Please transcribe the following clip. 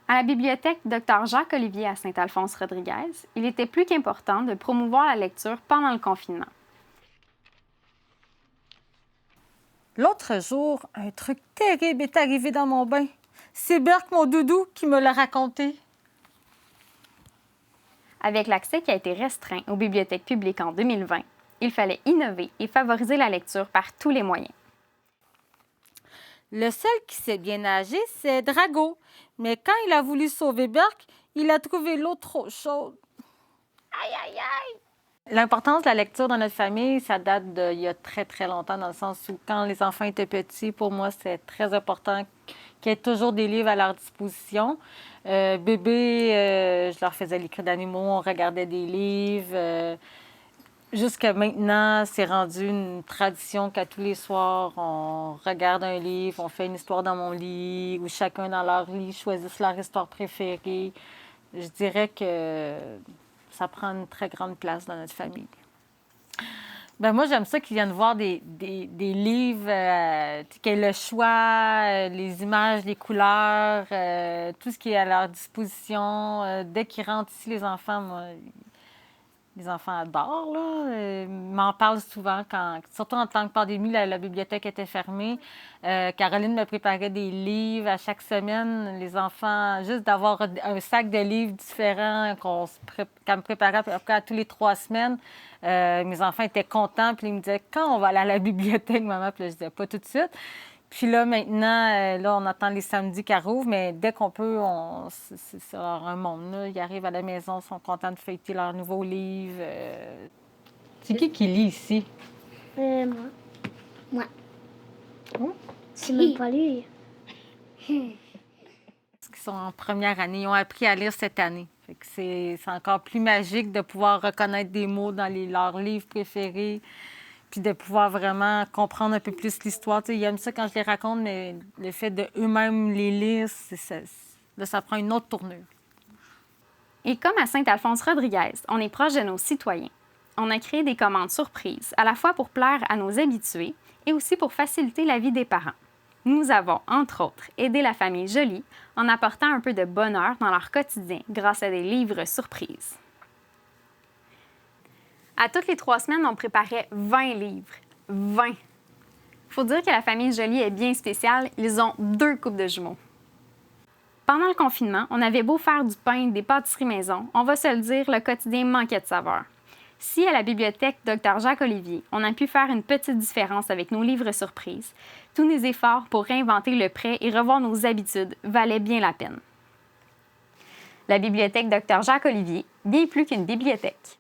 À la bibliothèque Dr Jacques-Olivier à Saint-Alphonse-Rodriguez, il était plus qu'important de promouvoir la lecture pendant le confinement. L'autre jour, un truc terrible est arrivé dans mon bain. C'est Berk, mon doudou, qui me l'a raconté. Avec l'accès qui a été restreint aux bibliothèques publiques en 2020, il fallait innover et favoriser la lecture par tous les moyens. Le seul qui sait bien nager, c'est Drago. Mais quand il a voulu sauver Berk, il a trouvé l'eau trop chaude. Aïe, aïe, aïe! L'importance de la lecture dans notre famille, ça date d'il y a très, très longtemps, dans le sens où quand les enfants étaient petits, pour moi, c'est très important qu'il y ait toujours des livres à leur disposition. Bébé, je leur faisais l'écrit d'animaux, on regardait des livres. Jusqu'à maintenant, c'est rendu une tradition qu'à tous les soirs, on regarde un livre, on fait une histoire dans mon lit, où chacun dans leur lit choisisse leur histoire préférée. Je dirais que ça prend une très grande place dans notre famille. Ben moi, j'aime ça qu'ils viennent voir des livres, qu'il y ait le choix, les images, les couleurs, tout ce qui est à leur disposition. Dès qu'ils rentrent ici, les enfants, moi, les enfants adorent, là. Ils m'en parlent souvent, surtout en temps de pandémie, la bibliothèque était fermée. Caroline me préparait des livres à chaque semaine. Les enfants, juste d'avoir un sac de livres différents qu'elle me préparait à peu près à tous les 3 semaines. Mes enfants étaient contents, puis ils me disaient « Quand on va aller à la bibliothèque, maman? » Puis là, je disais « Pas tout de suite. » Puis là, maintenant, là, on attend les samedis qu'elle rouvre, mais dès qu'on peut, c'est un monde. Là. Ils arrivent à la maison, ils sont contents de feuilleter leurs nouveaux livres. C'est qui lit ici? Moi. Moi. C'est même pas lui. Parce qu'ils sont en première année, ils ont appris à lire cette année. Fait que c'est encore plus magique de pouvoir reconnaître des mots dans leurs livres préférés, puis de pouvoir vraiment comprendre un peu plus l'histoire. Tu sais, ils aiment ça quand je les raconte, mais le fait d'eux-mêmes les lire, là, ça prend une autre tournure. Et comme à Saint-Alphonse-Rodriguez, on est proche de nos citoyens. On a créé des commandes surprises, à la fois pour plaire à nos habitués et aussi pour faciliter la vie des parents. Nous avons, entre autres, aidé la famille Joly en apportant un peu de bonheur dans leur quotidien grâce à des livres surprises. À toutes les 3 semaines, on préparait 20 livres. 20! Il faut dire que la famille Joly est bien spéciale, ils ont 2 couples de jumeaux. Pendant le confinement, on avait beau faire du pain, des pâtisseries maison, on va se le dire, le quotidien manquait de saveur. Si à la bibliothèque Dr Jacques-Olivier, on a pu faire une petite différence avec nos livres surprises, tous nos efforts pour réinventer le prêt et revoir nos habitudes valaient bien la peine. La bibliothèque Dr Jacques-Olivier, bien plus qu'une bibliothèque.